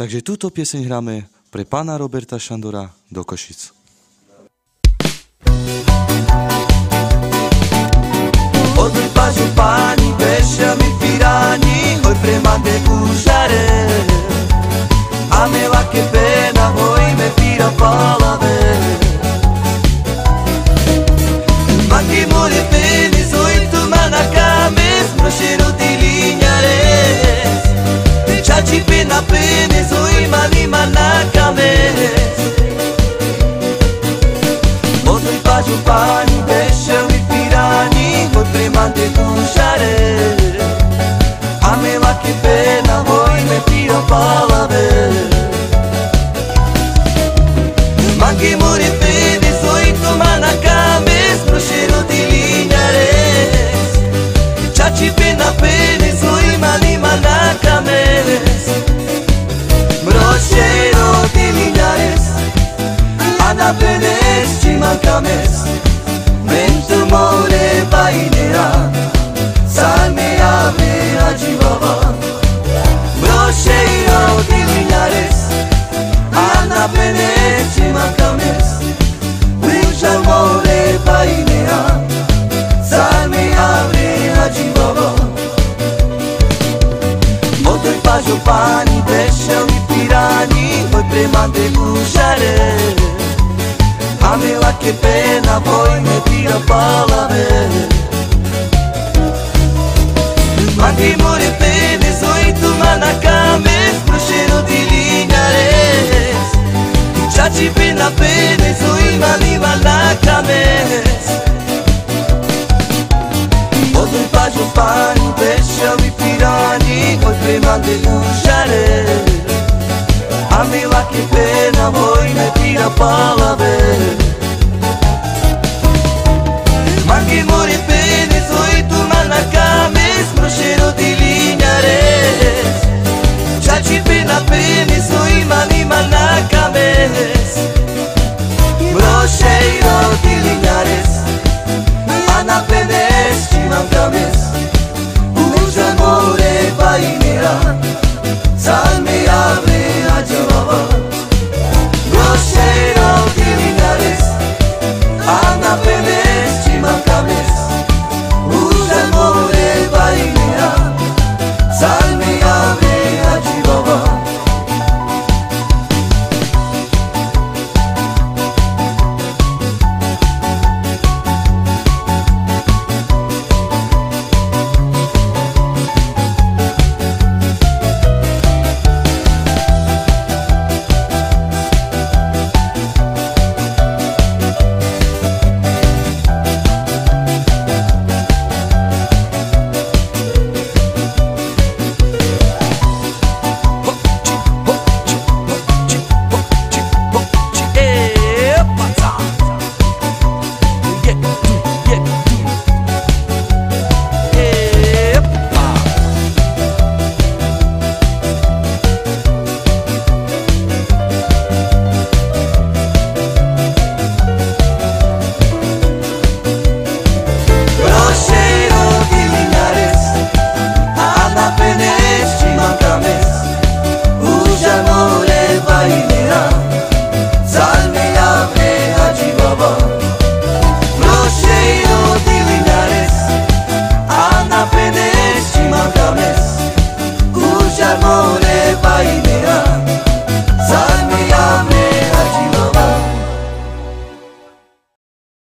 Takže túto pieseň hráme pre pána Roberta Šandora do Košic. Odul pažu pani, beša mi pirani, hoj prema de ušare. A me lake pena, hoj me pira palave. Maki more pene, zoj tu mana kames, mrošero di linjares. Čači pena pene, zoj mani mana kames. Odul pažu pani, beša mi pirani, hoj prema de ušare. A me lake pena, hoj me pira palave. Maki more pene, zoj tu mana kames, mrošero di linjares. Čači pena pene, zoj mani mana kames. Mrošero di linjares, ana penes ciman kames. Mentu more bainera, salme ave ajibaba. Mrošero di linjares, ana penes ciman kames. Mentu more bainera, salme ave ajibaba. Odul pažu pani, beša mi pirani, hoj prema de ušare. A me lake pena, hoj me pira palave. Maki more pene, zoj tu mana kames.